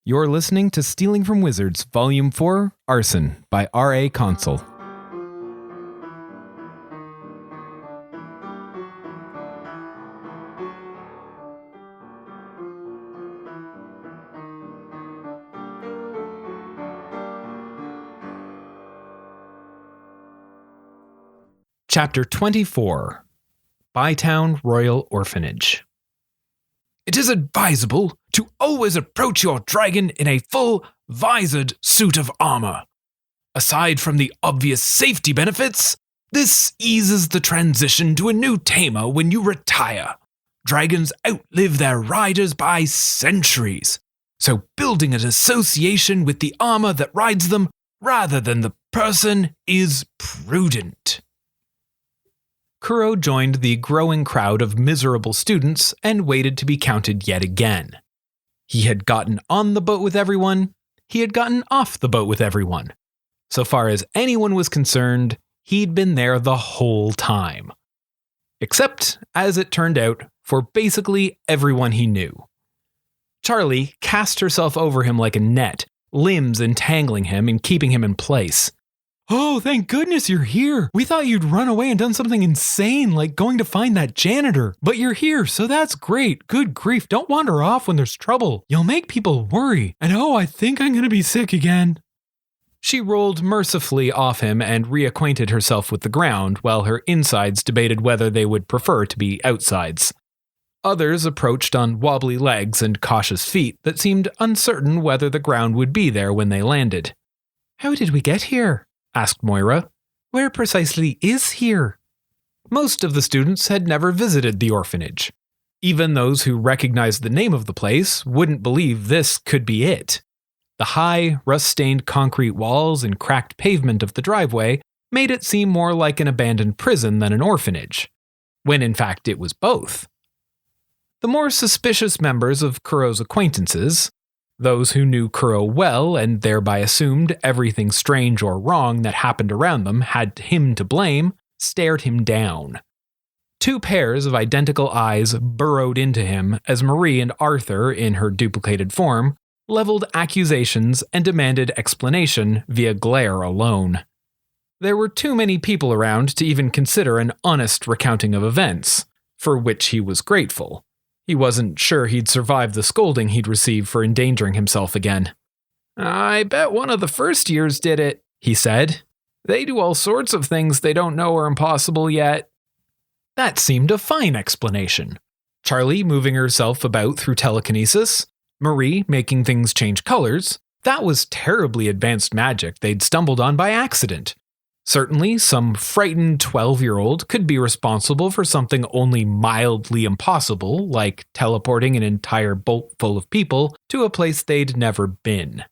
You're listening to Stealing from Wizards, Volume 4, Arson, by R.A. Consul. Chapter 24, Bytown Royal Orphanage. It is advisable to always approach your dragon in a full, visored suit of armor. Aside from the obvious safety benefits, this eases the transition to a new tamer when you retire. Dragons outlive their riders by centuries, so building an association with the armor that rides them rather than the person is prudent. Kuro joined the growing crowd of miserable students and waited to be counted yet again. He had gotten on the boat with everyone, he had gotten off the boat with everyone. So far as anyone was concerned, he'd been there the whole time. Except, as it turned out, for basically everyone he knew. Charlie cast herself over him like a net, limbs entangling him and keeping him in place. "Oh, thank goodness you're here. We thought you'd run away and done something insane like going to find that janitor. But you're here, so that's great. Good grief, don't wander off when there's trouble. You'll make people worry. And oh, I think I'm going to be sick again." She rolled mercifully off him and reacquainted herself with the ground while her insides debated whether they would prefer to be outsides. Others approached on wobbly legs and cautious feet that seemed uncertain whether the ground would be there when they landed. "How did we get here?" asked Moira. "Where precisely is here?" Most of the students had never visited the orphanage. Even those who recognized the name of the place wouldn't believe this could be it. The high, rust-stained concrete walls and cracked pavement of the driveway made it seem more like an abandoned prison than an orphanage, when in fact it was both. The more suspicious members of Kuro's acquaintances, those who knew Kuro well and thereby assumed everything strange or wrong that happened around them had him to blame, stared him down. Two pairs of identical eyes burrowed into him as Marie and Arthur, in her duplicated form, leveled accusations and demanded explanation via glare alone. There were too many people around to even consider an honest recounting of events, for which he was grateful. He wasn't sure he'd survive the scolding he'd receive for endangering himself again. "I bet one of the first years did it," he said. "They do all sorts of things they don't know are impossible yet." That seemed a fine explanation. Charlie moving herself about through telekinesis, Marie making things change colors, that was terribly advanced magic they'd stumbled on by accident. Certainly, some frightened 12-year-old could be responsible for something only mildly impossible, like teleporting an entire boat full of people to a place they'd never been.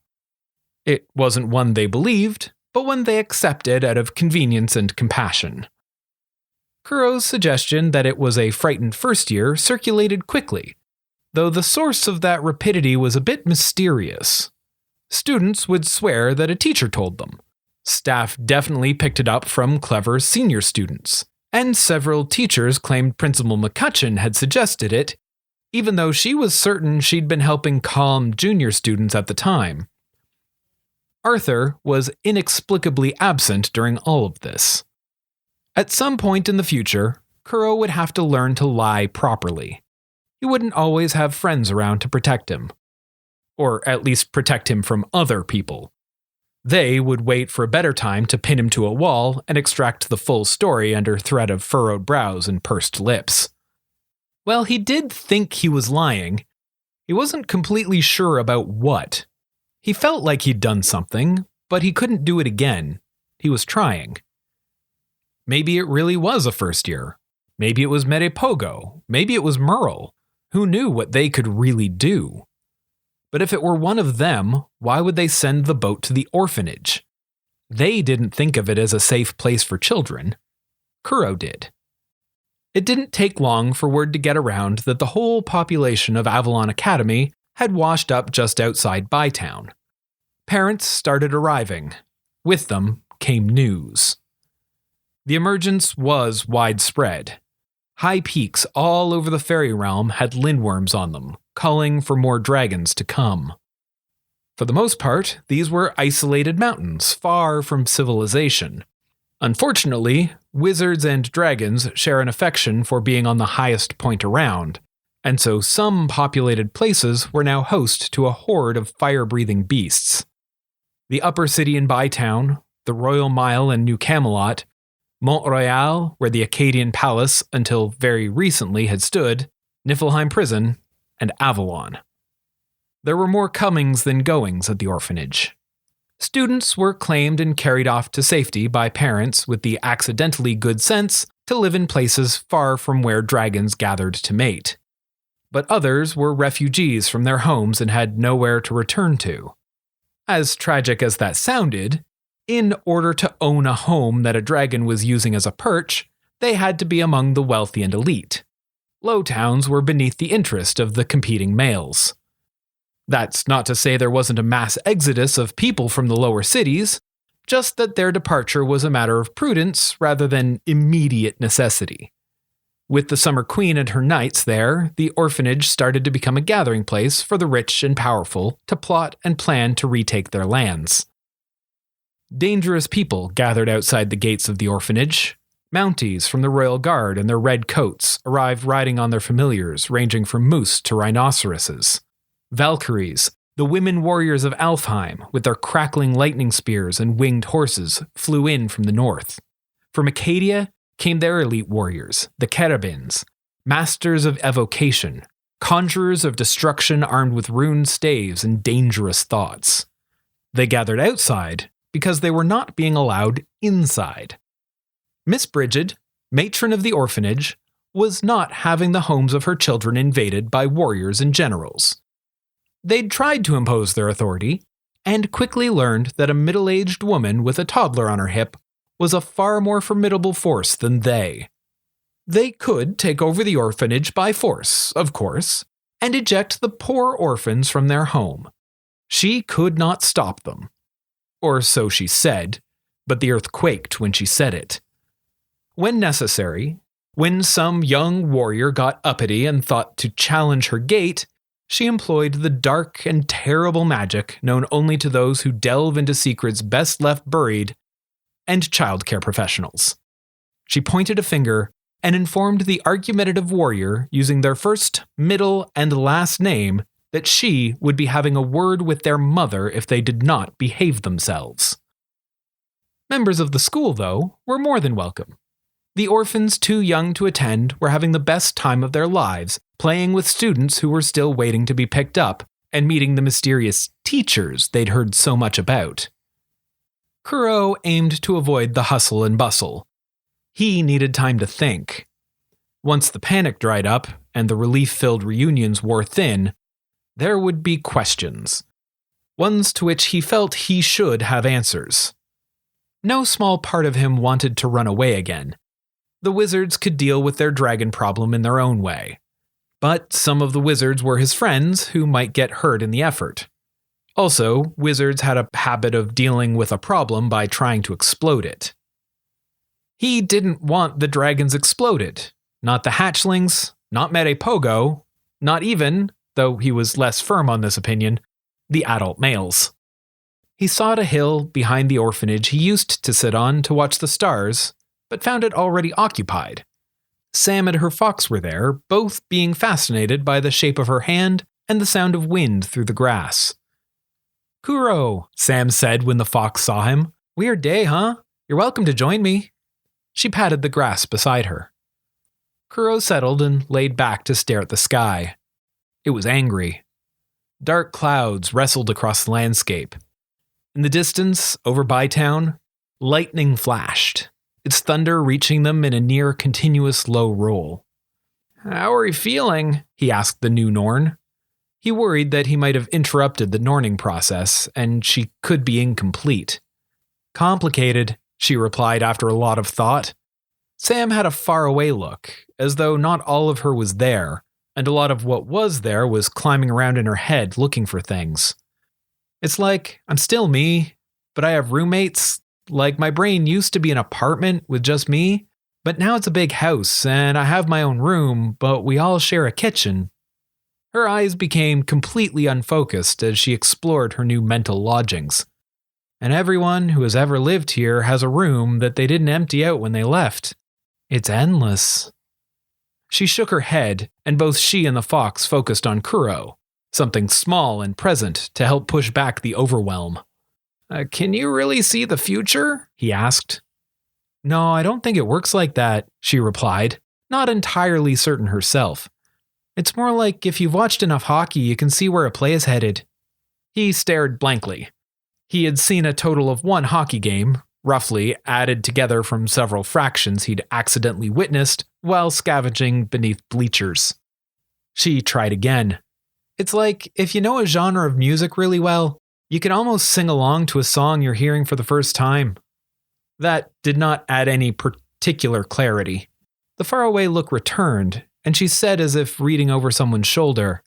It wasn't one they believed, but one they accepted out of convenience and compassion. Kuro's suggestion that it was a frightened first year circulated quickly, though the source of that rapidity was a bit mysterious. Students would swear that a teacher told them. Staff definitely picked it up from clever senior students, and several teachers claimed Principal McCutcheon had suggested it, even though she was certain she'd been helping calm junior students at the time. Arthur was inexplicably absent during all of this. At some point in the future, Kuro would have to learn to lie properly. He wouldn't always have friends around to protect him. Or at least protect him from other people. They would wait for a better time to pin him to a wall and extract the full story under threat of furrowed brows and pursed lips. Well, he did think he was lying. He wasn't completely sure about what. He felt like he'd done something, but he couldn't do it again. He was trying. Maybe it really was a first year. Maybe it was Medepogo. Maybe it was Merle. Who knew what they could really do? But if it were one of them, why would they send the boat to the orphanage? They didn't think of it as a safe place for children. Kuro did. It didn't take long for word to get around that the whole population of Avalon Academy had washed up just outside Bytown. Parents started arriving. With them came news. The emergence was widespread. High peaks all over the fairy realm had lindworms on them, calling for more dragons to come. For the most part, these were isolated mountains, far from civilization. Unfortunately, wizards and dragons share an affection for being on the highest point around, and so some populated places were now host to a horde of fire-breathing beasts. The upper city in Bytown, the Royal Mile in New Camelot, Mont Royal, where the Acadian Palace until very recently had stood, Niflheim Prison, and Avalon. There were more comings than goings at the orphanage. Students were claimed and carried off to safety by parents with the accidentally good sense to live in places far from where dragons gathered to mate. But others were refugees from their homes and had nowhere to return to. As tragic as that sounded, in order to own a home that a dragon was using as a perch, they had to be among the wealthy and elite. Low towns were beneath the interest of the competing males. That's not to say there wasn't a mass exodus of people from the lower cities, just that their departure was a matter of prudence rather than immediate necessity. With the Summer Queen and her knights there, the orphanage started to become a gathering place for the rich and powerful to plot and plan to retake their lands. Dangerous people gathered outside the gates of the orphanage. Mounties from the Royal Guard in their red coats arrived riding on their familiars ranging from moose to rhinoceroses. Valkyries, the women warriors of Alfheim, with their crackling lightning spears and winged horses, flew in from the north. From Acadia came their elite warriors, the Carabins, masters of evocation, conjurers of destruction armed with rune staves and dangerous thoughts. They gathered outside because they were not being allowed inside. Miss Brigid, matron of the orphanage, was not having the homes of her children invaded by warriors and generals. They'd tried to impose their authority, and quickly learned that a middle-aged woman with a toddler on her hip was a far more formidable force than they. They could take over the orphanage by force, of course, and eject the poor orphans from their home. She could not stop them. Or so she said, but the earth quaked when she said it. When necessary, when some young warrior got uppity and thought to challenge her gate, she employed the dark and terrible magic known only to those who delve into secrets best left buried, and childcare professionals. She pointed a finger and informed the argumentative warrior using their first, middle, and last name that she would be having a word with their mother if they did not behave themselves. Members of the school, though, were more than welcome. The orphans too young to attend were having the best time of their lives, playing with students who were still waiting to be picked up, and meeting the mysterious teachers they'd heard so much about. Kuro aimed to avoid the hustle and bustle. He needed time to think. Once the panic dried up, and the relief-filled reunions wore thin, there would be questions. Ones to which he felt he should have answers. No small part of him wanted to run away again. The wizards could deal with their dragon problem in their own way. But some of the wizards were his friends who might get hurt in the effort. Also, wizards had a habit of dealing with a problem by trying to explode it. He didn't want the dragons exploded. Not the hatchlings, not Mere Pogo, not even, though he was less firm on this opinion, the adult males. He sought a hill behind the orphanage he used to sit on to watch the stars, but found it already occupied. Sam and her fox were there, both being fascinated by the shape of her hand and the sound of wind through the grass. "Kuro," Sam said when the fox saw him. "Weird day, huh? You're welcome to join me." She patted the grass beside her. Kuro settled and laid back to stare at the sky. It was angry. Dark clouds wrestled across the landscape. In the distance, over Bytown, lightning flashed, its thunder reaching them in a near continuous low roll. "How are you feeling?" he asked the new Norn. He worried that he might have interrupted the Norning process, and she could be incomplete. "Complicated," she replied after a lot of thought. Sam had a faraway look, as though not all of her was there, and a lot of what was there was climbing around in her head looking for things. "It's like, I'm still me, but I have roommates. Like, my brain used to be an apartment with just me, but now it's a big house, and I have my own room, but we all share a kitchen." Her eyes became completely unfocused as she explored her new mental lodgings. And everyone who has ever lived here has a room that they didn't empty out when they left. It's endless. She shook her head, and both she and the fox focused on Kuro, something small and present to help push back the overwhelm. Can you really see the future? He asked. No, I don't think it works like that, she replied, not entirely certain herself. It's more like if you've watched enough hockey, you can see where a play is headed. He stared blankly. He had seen a total of one hockey game, roughly added together from several fractions he'd accidentally witnessed while scavenging beneath bleachers. She tried again. It's like if you know a genre of music really well, you can almost sing along to a song you're hearing for the first time. That did not add any particular clarity. The faraway look returned, and she said as if reading over someone's shoulder,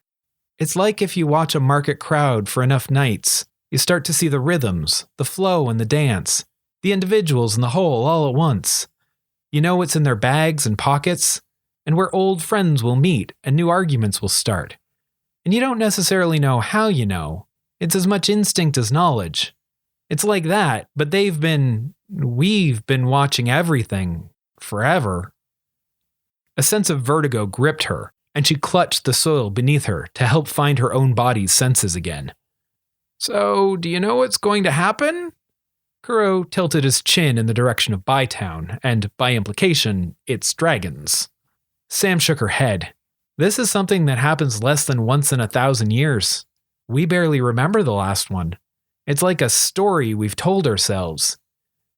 It's like if you watch a market crowd for enough nights, you start to see the rhythms, the flow and the dance, the individuals and the whole all at once. You know what's in their bags and pockets, and where old friends will meet and new arguments will start. And you don't necessarily know how you know. It's as much instinct as knowledge. It's like that, but we've been watching everything forever. A sense of vertigo gripped her, and she clutched the soil beneath her to help find her own body's senses again. So, do you know what's going to happen? Kuro tilted his chin in the direction of Bytown, and by implication, its dragons. Sam shook her head. This is something that happens less than once in 1,000 years. We barely remember the last one. It's like a story we've told ourselves.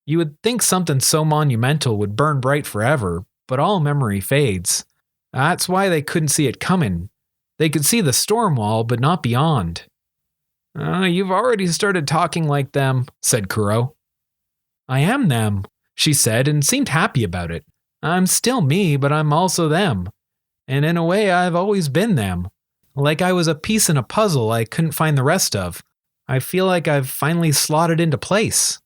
You would think something so monumental would burn bright forever, but all memory fades. That's why they couldn't see it coming. They could see the storm wall, but not beyond. You've already started talking like them, said Kuro. I am them, she said, and seemed happy about it. I'm still me, but I'm also them. And in a way, I've always been them. Like I was a piece in a puzzle I couldn't find the rest of. I feel like I've finally slotted into place.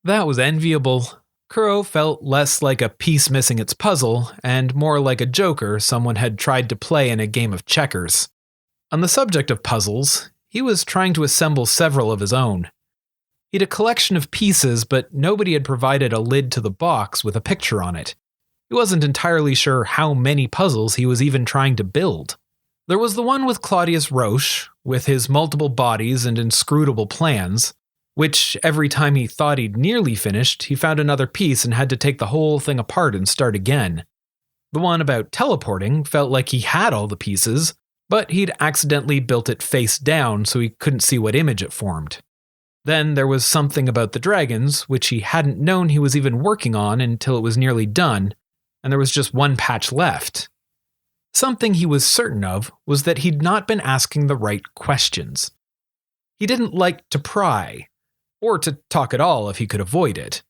That was enviable. Kuro felt less like a piece missing its puzzle, and more like a joker someone had tried to play in a game of checkers. On the subject of puzzles, he was trying to assemble several of his own. He had a collection of pieces, but nobody had provided a lid to the box with a picture on it. He wasn't entirely sure how many puzzles he was even trying to build. There was the one with Claudius Roche, with his multiple bodies and inscrutable plans, which every time he thought he'd nearly finished, he found another piece and had to take the whole thing apart and start again. The one about teleporting felt like he had all the pieces, but he'd accidentally built it face down so he couldn't see what image it formed. Then there was something about the dragons, which he hadn't known he was even working on until it was nearly done, and there was just one patch left. Something he was certain of was that he'd not been asking the right questions. He didn't like to pry, or to talk at all if he could avoid it.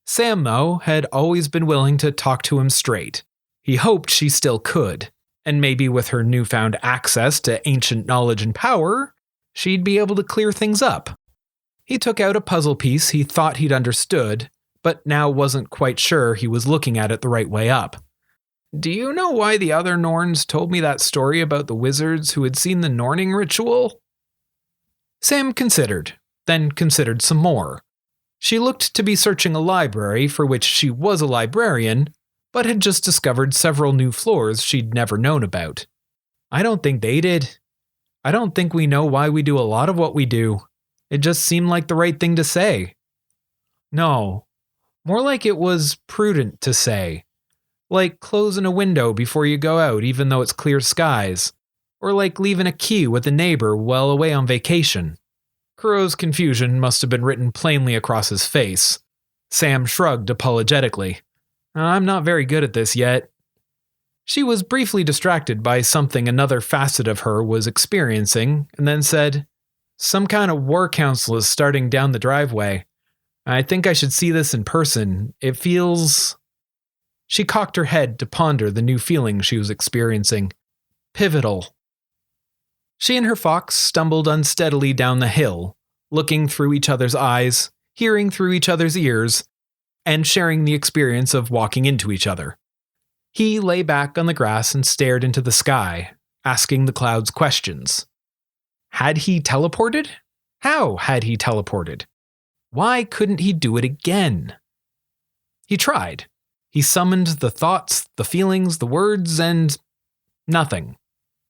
Sam, though, had always been willing to talk to him straight. He hoped she still could, and maybe with her newfound access to ancient knowledge and power, she'd be able to clear things up. He took out a puzzle piece he thought he'd understood, but now wasn't quite sure he was looking at it the right way up. Do you know why the other Norns told me that story about the wizards who had seen the Norning ritual? Sam considered, then considered some more. She looked to be searching a library for which she was a librarian, but had just discovered several new floors she'd never known about. I don't think they did. I don't think we know why we do a lot of what we do. It just seemed like the right thing to say. No, more like it was prudent to say. Like closing a window before you go out even though it's clear skies. Or like leaving a key with a neighbor while away on vacation. Kuro's confusion must have been written plainly across his face. Sam shrugged apologetically. I'm not very good at this yet. She was briefly distracted by something another facet of her was experiencing, and then said, Some kind of war council is starting down the driveway. I think I should see this in person. It feels... She cocked her head to ponder the new feeling she was experiencing. Pivotal. She and her fox stumbled unsteadily down the hill, looking through each other's eyes, hearing through each other's ears, and sharing the experience of walking into each other. He lay back on the grass and stared into the sky, asking the clouds questions. Had he teleported? How had he teleported? Why couldn't he do it again? He tried. He summoned the thoughts, the feelings, the words, and nothing.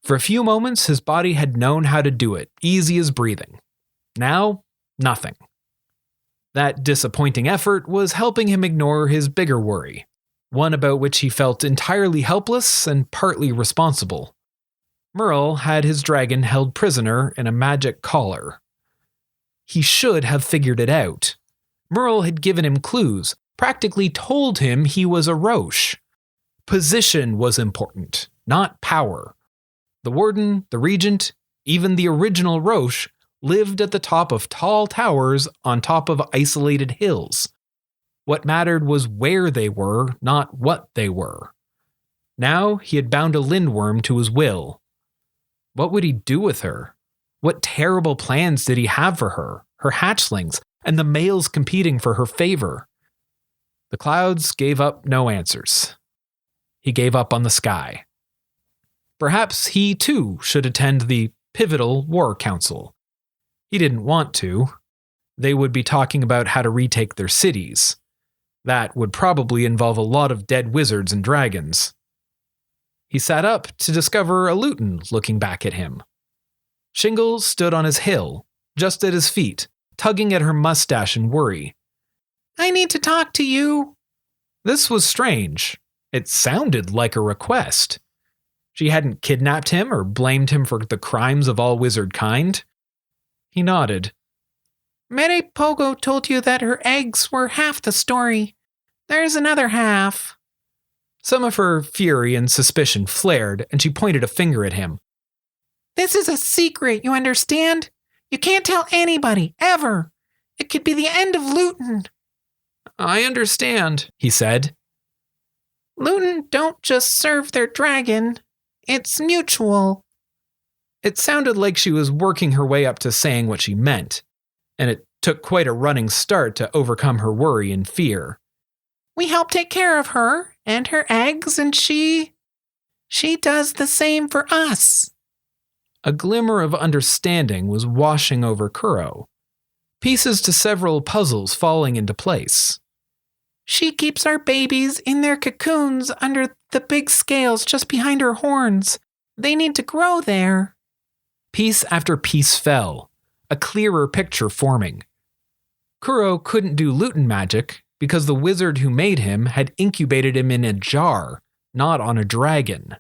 For a few moments, his body had known how to do it, easy as breathing. Now, nothing. That disappointing effort was helping him ignore his bigger worry, one about which he felt entirely helpless and partly responsible. Merle had his dragon held prisoner in a magic collar. He should have figured it out. Merle had given him clues, practically told him he was a Roche. Position was important, not power. The warden, the regent, even the original Roche lived at the top of tall towers on top of isolated hills. What mattered was where they were, not what they were. Now he had bound a lindworm to his will. What would he do with her? What terrible plans did he have for her, her hatchlings, and the males competing for her favor? The clouds gave up no answers. He gave up on the sky. Perhaps he too should attend the pivotal war council. He didn't want to. They would be talking about how to retake their cities. That would probably involve a lot of dead wizards and dragons. He sat up to discover a Luton looking back at him. Shingles stood on his hill, just at his feet, tugging at her mustache in worry. "I need to talk to you." This was strange. It sounded like a request. She hadn't kidnapped him or blamed him for the crimes of all wizard kind. He nodded. "Mere Pogo told you that her eggs were half the story. There's another half." Some of her fury and suspicion flared, and she pointed a finger at him. "This is a secret, you understand? You can't tell anybody, ever. It could be the end of Luton." "I understand," he said. "Luton don't just serve their dragon. It's mutual." It sounded like she was working her way up to saying what she meant, and it took quite a running start to overcome her worry and fear. "We help take care of her and her eggs, and she does the same for us." A glimmer of understanding was washing over Kuro, pieces to several puzzles falling into place. "She keeps our babies in their cocoons under the big scales just behind her horns. They need to grow there." Piece after piece fell, a clearer picture forming. Kuro couldn't do Luton magic because the wizard who made him had incubated him in a jar, not on a dragon.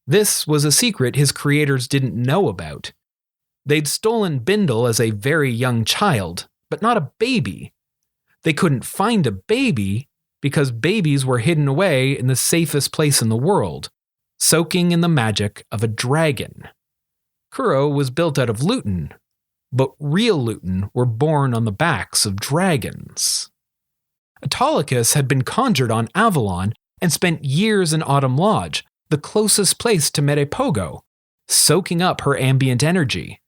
This was a secret his creators didn't know about. They'd stolen Bindle as a very young child, but not a baby. They couldn't find a baby because babies were hidden away in the safest place in the world, soaking in the magic of a dragon. Kuro was built out of Luton, but real Luton were born on the backs of dragons. Autolycus had been conjured on Avalon and spent years in Autumn Lodge, the closest place to Mere Pogo, soaking up her ambient energy.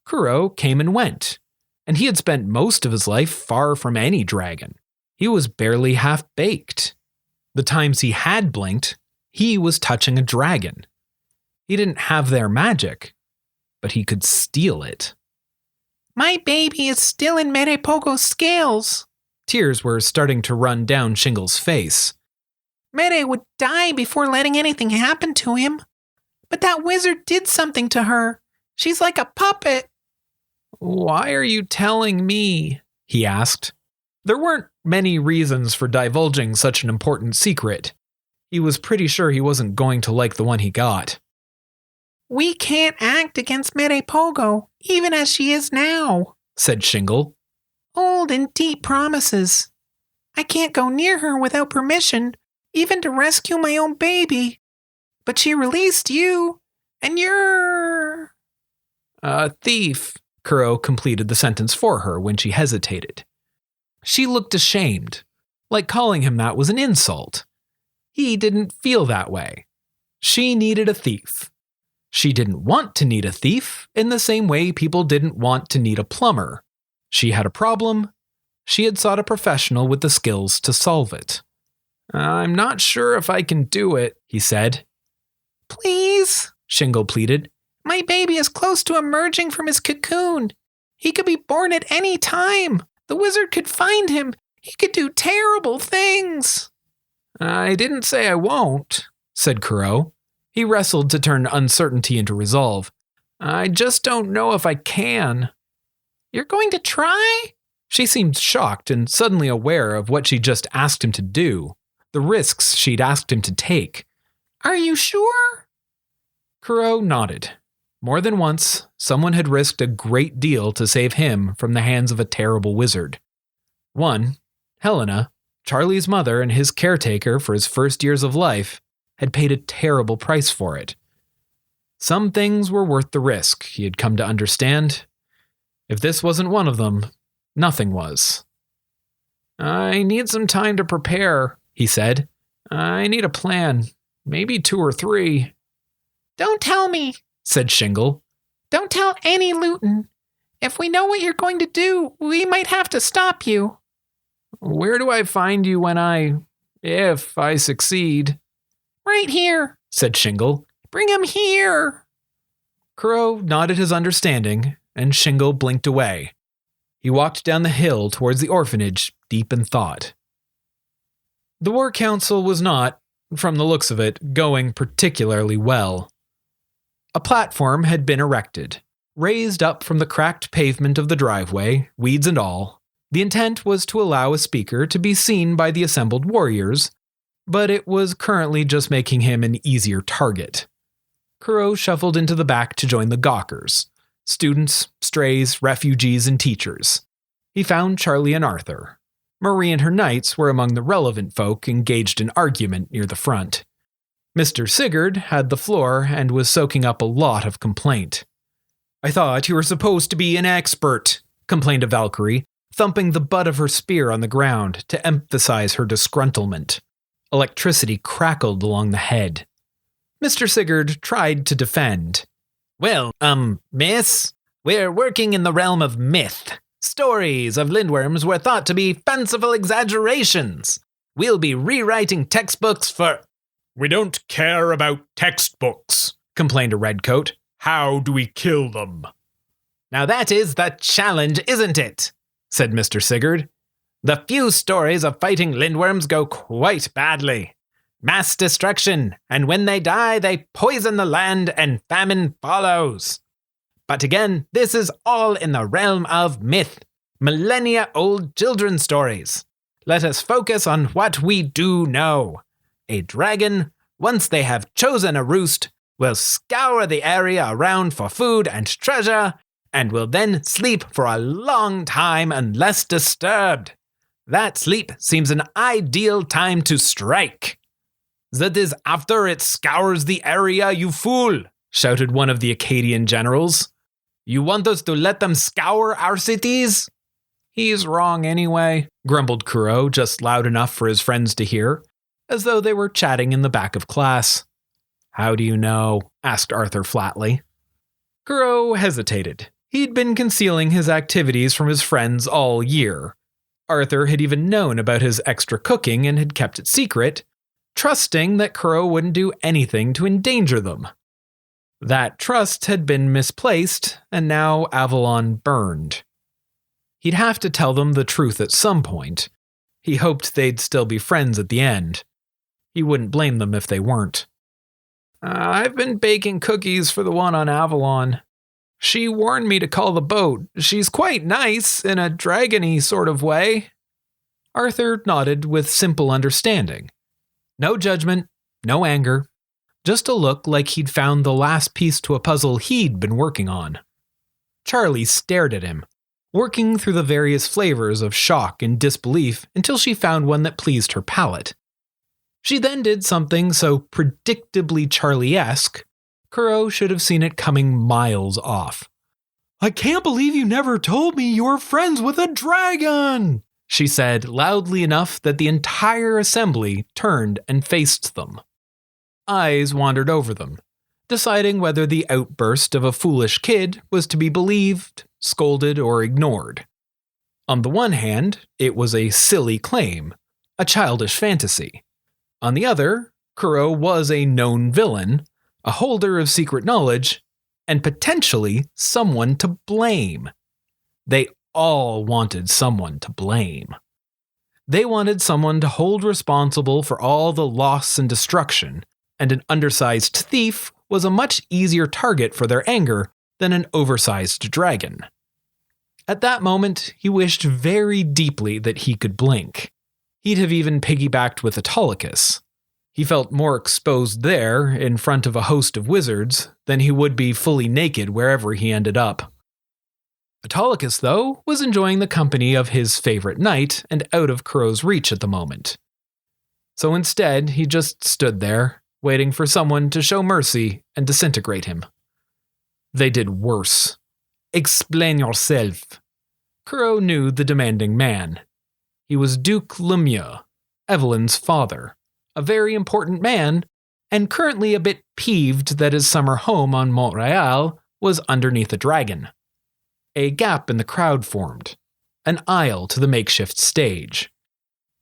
Kuro came and went, and he had spent most of his life far from any dragon. He was barely half-baked. The times he had blinked, he was touching a dragon. He didn't have their magic, but he could steal it. "My baby is still in Mere Pogo's scales." Tears were starting to run down Shingle's face. "Mere would die before letting anything happen to him. But that wizard did something to her. She's like a puppet." "Why are you telling me?" he asked. There weren't many reasons for divulging such an important secret. He was pretty sure he wasn't going to like the one he got. "We can't act against Mere Pogo, even as she is now," said Shingle. "Old and deep promises. I can't go near her without permission, even to rescue my own baby. But she released you, and you're..." "A thief," Kuro completed the sentence for her when she hesitated. She looked ashamed, like calling him that was an insult. He didn't feel that way. She needed a thief. She didn't want to need a thief in the same way people didn't want to need a plumber. She had a problem. She had sought a professional with the skills to solve it. "I'm not sure if I can do it," he said. "Please?" Shingle pleaded. My baby is close to emerging from his cocoon. He could be born at any time. The wizard could find him. He could do terrible things. I didn't say I won't, said Kuro. He wrestled to turn uncertainty into resolve. I just don't know if I can. You're going to try? She seemed shocked and suddenly aware of what she just asked him to do, the risks she'd asked him to take. Are you sure? Kuro nodded. More than once, someone had risked a great deal to save him from the hands of a terrible wizard. One, Helena, Charlie's mother and his caretaker for his first years of life, had paid a terrible price for it. Some things were worth the risk, he had come to understand. If this wasn't one of them, nothing was. I need some time to prepare, he said. I need a plan, maybe 2 or 3. Don't tell me, said Shingle. Don't tell any Luton. If we know what you're going to do, we might have to stop you. Where do I find you if I succeed? Right here, said Shingle. Bring him here. Kuro nodded his understanding, and Shingle blinked away. He walked down the hill towards the orphanage, deep in thought. The War Council was not, from the looks of it, going particularly well. A platform had been erected, raised up from the cracked pavement of the driveway, weeds and all. The intent was to allow a speaker to be seen by the assembled warriors, but it was currently just making him an easier target. Kuro shuffled into the back to join the gawkers, students, strays, refugees, and teachers. He found Charlie and Arthur. Marie and her knights were among the relevant folk engaged in argument near the front. Mr. Sigurd had the floor and was soaking up a lot of complaint. I thought you were supposed to be an expert, complained a Valkyrie, thumping the butt of her spear on the ground to emphasize her disgruntlement. Electricity crackled along the head. Mr. Sigurd tried to defend. Well, miss, we're working in the realm of myth. Stories of lindworms were thought to be fanciful exaggerations. We'll be rewriting textbooks for... We don't care about textbooks, complained a redcoat. How do we kill them? Now that is the challenge, isn't it? Said Mr. Sigurd. The few stories of fighting lindworms go quite badly. Mass destruction, and when they die, they poison the land and famine follows. But again, this is all in the realm of myth, millennia-old children's stories. Let us focus on what we do know. A dragon, once they have chosen a roost, will scour the area around for food and treasure, and will then sleep for a long time unless disturbed. That sleep seems an ideal time to strike. That is after it scours the area, you fool, shouted one of the Akkadian generals. You want us to let them scour our cities? He's wrong anyway, grumbled Kuro, just loud enough for his friends to hear, as though they were chatting in the back of class. How do you know? Asked Arthur flatly. Kuro hesitated. He'd been concealing his activities from his friends all year. Arthur had even known about his extra cooking and had kept it secret, trusting that Kuro wouldn't do anything to endanger them. That trust had been misplaced, and now Avalon burned. He'd have to tell them the truth at some point. He hoped they'd still be friends at the end. He wouldn't blame them if they weren't. I've been baking cookies for the one on Avalon. She warned me to call the boat. She's quite nice, in a dragon-y sort of way. Arthur nodded with simple understanding. No judgment, no anger. Just a look like he'd found the last piece to a puzzle he'd been working on. Charlie stared at him, working through the various flavors of shock and disbelief until she found one that pleased her palate. She then did something so predictably Charlie-esque, Kuro should have seen it coming miles off. I can't believe you never told me you were friends with a dragon, she said loudly enough that the entire assembly turned and faced them. Eyes wandered over them, deciding whether the outburst of a foolish kid was to be believed, scolded, or ignored. On the one hand, it was a silly claim, a childish fantasy. On the other, Kuro was a known villain, a holder of secret knowledge, and potentially someone to blame. They all wanted someone to blame. They wanted someone to hold responsible for all the loss and destruction, and an undersized thief was a much easier target for their anger than an oversized dragon. At that moment, he wished very deeply that he could blink. He'd have even piggybacked with Autolycus. He felt more exposed there, in front of a host of wizards, than he would be fully naked wherever he ended up. Autolycus, though, was enjoying the company of his favorite knight and out of Kuro's reach at the moment. So instead, he just stood there, waiting for someone to show mercy and disintegrate him. They did worse. Explain yourself. Kuro knew the demanding man. He was Duke Lemieux, Evelyn's father, a very important man, and currently a bit peeved that his summer home on Montreal was underneath a dragon. A gap in the crowd formed, an aisle to the makeshift stage.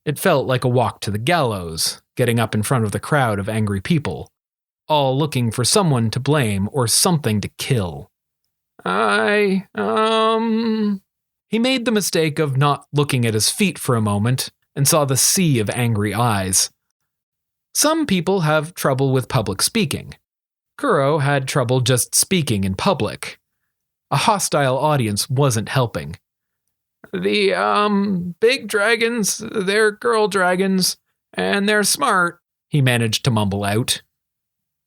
It felt like a walk to the gallows, getting up in front of the crowd of angry people, all looking for someone to blame or something to kill. He made the mistake of not looking at his feet for a moment and saw the sea of angry eyes. Some people have trouble with public speaking. Kuro had trouble just speaking in public. A hostile audience wasn't helping. The big dragons, they're girl dragons, and they're smart, he managed to mumble out.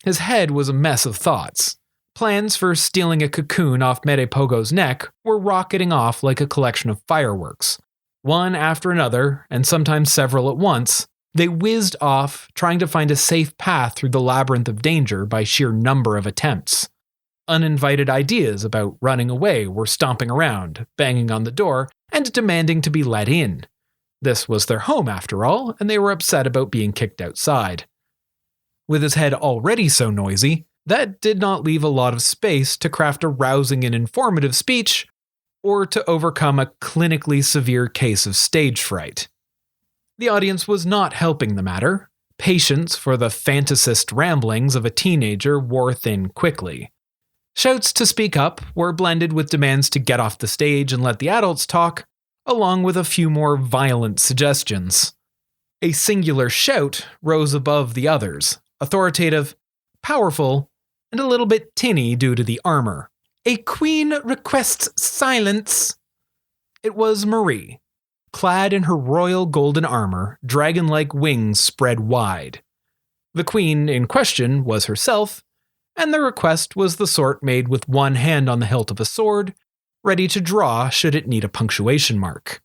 His head was a mess of thoughts. Plans for stealing a cocoon off Merepogo's neck were rocketing off like a collection of fireworks. One after another, and sometimes several at once, they whizzed off, trying to find a safe path through the labyrinth of danger by sheer number of attempts. Uninvited ideas about running away were stomping around, banging on the door, and demanding to be let in. This was their home, after all, and they were upset about being kicked outside. With his head already so noisy, that did not leave a lot of space to craft a rousing and informative speech, or to overcome a clinically severe case of stage fright. The audience was not helping the matter. Patience for the fantasist ramblings of a teenager wore thin quickly. Shouts to speak up were blended with demands to get off the stage and let the adults talk, along with a few more violent suggestions. A singular shout rose above the others, authoritative, powerful, and a little bit tinny due to the armor. A queen requests silence. It was Marie, clad in her royal golden armor, dragon-like wings spread wide. The queen in question was herself, and the request was the sort made with one hand on the hilt of a sword, ready to draw should it need a punctuation mark.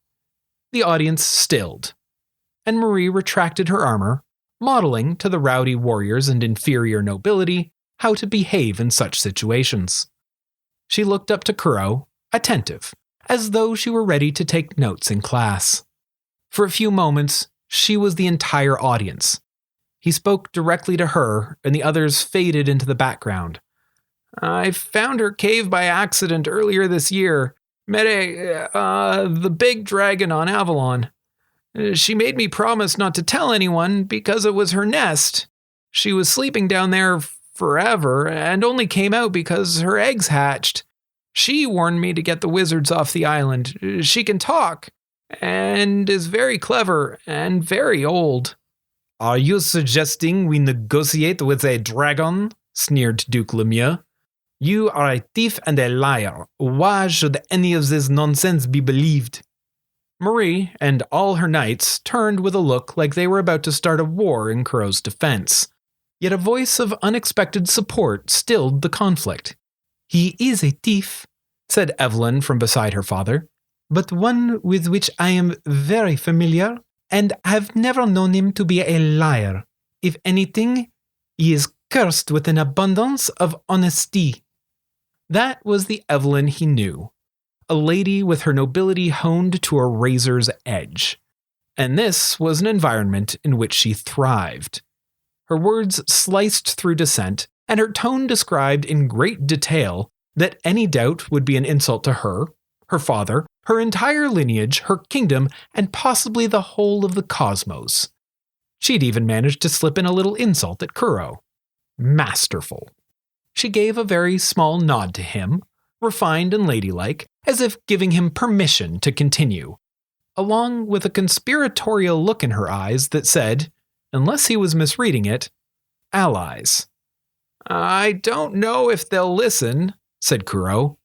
The audience stilled, and Marie retracted her armor, modeling to the rowdy warriors and inferior nobility how to behave in such situations. She looked up to Kuro, attentive, as though she were ready to take notes in class. For a few moments, she was the entire audience. He spoke directly to her, and the others faded into the background. I found her cave by accident earlier this year. The big dragon on Avalon. She made me promise not to tell anyone because it was her nest. She was sleeping down there forever and only came out because her eggs hatched. She warned me to get the wizards off the island. She can talk and is very clever and very old. Are you suggesting we negotiate with a dragon? Sneered Duke Lemieux. You are a thief and a liar. Why should any of this nonsense be believed? Marie and all her knights turned with a look like they were about to start a war in Kuro's defense. Yet a voice of unexpected support stilled the conflict. He is a thief, said Evelyn from beside her father, but one with which I am very familiar, and have never known him to be a liar. If anything, he is cursed with an abundance of honesty. That was the Evelyn he knew, a lady with her nobility honed to a razor's edge. And this was an environment in which she thrived. Her words sliced through dissent, and her tone described in great detail that any doubt would be an insult to her, her father, her entire lineage, her kingdom, and possibly the whole of the cosmos. She'd even managed to slip in a little insult at Kuro. Masterful. She gave a very small nod to him, refined and ladylike, as if giving him permission to continue, along with a conspiratorial look in her eyes that said, unless he was misreading it, allies. "I don't know if they'll listen," said Kuro.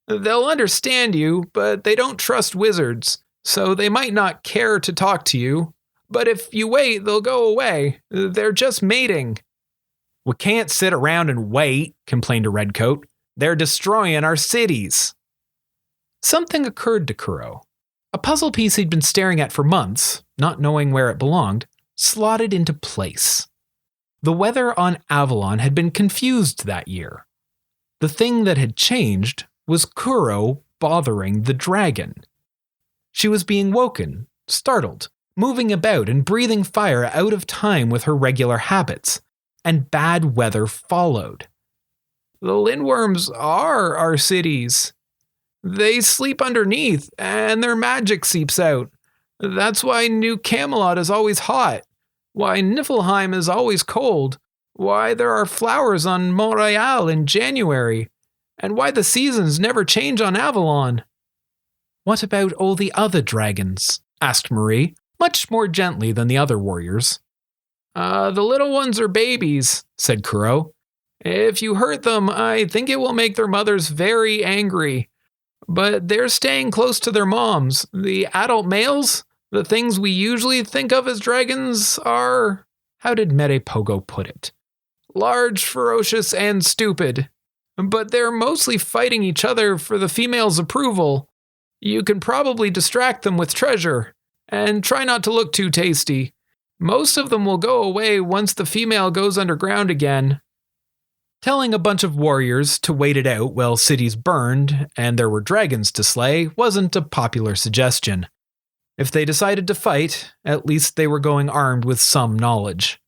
"They'll understand you, but they don't trust wizards, so they might not care to talk to you. But if you wait, they'll go away. They're just mating." "We can't sit around and wait," complained a redcoat. "They're destroying our cities." Something occurred to Kuro. A puzzle piece he'd been staring at for months, not knowing where it belonged, slotted into place. The weather on Avalon had been confused that year. The thing that had changed was Kuro bothering the dragon. She was being woken, startled, moving about and breathing fire out of time with her regular habits, and bad weather followed. "The lindworms are our cities. They sleep underneath, and their magic seeps out. That's why New Camelot is always hot, why Niflheim is always cold, why there are flowers on Mont-Royal in January, and why the seasons never change on Avalon." "What about all the other dragons?" asked Marie, much more gently than the other warriors. The little ones are babies," said Kuro. "If you hurt them, I think it will make their mothers very angry. But they're staying close to their moms. The adult males, the things we usually think of as dragons, are," how did Merepogo put it? "Large, ferocious, and stupid. But they're mostly fighting each other for the female's approval. You can probably distract them with treasure, and try not to look too tasty. Most of them will go away once the female goes underground again." Telling a bunch of warriors to wait it out while cities burned and there were dragons to slay wasn't a popular suggestion. If they decided to fight, at least they were going armed with some knowledge.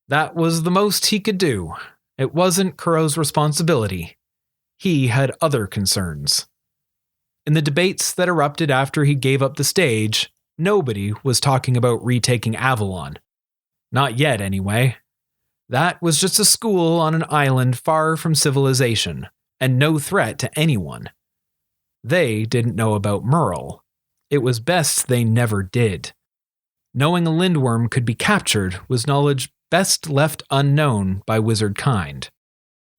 That was the most he could do. It wasn't Kuro's responsibility. He had other concerns. In the debates that erupted after he gave up the stage, nobody was talking about retaking Avalon. Not yet, anyway. That was just a school on an island far from civilization, and no threat to anyone. They didn't know about Merle. It was best they never did. Knowing a lindworm could be captured was knowledge best left unknown by wizard kind.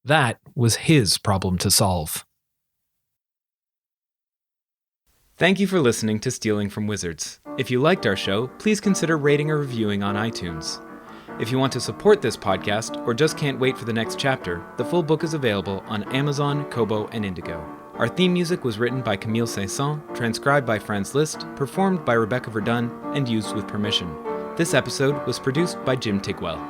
That was his problem to solve. Thank you for listening to Stealing from Wizards. If you liked our show, please consider rating or reviewing on iTunes. If you want to support this podcast or just can't wait for the next chapter, the full book is available on Amazon, Kobo, and Indigo. Our theme music was written by Camille Saint-Saëns, transcribed by Franz Liszt, performed by Rebecca Verdun, and used with permission. This episode was produced by Jim Tigwell.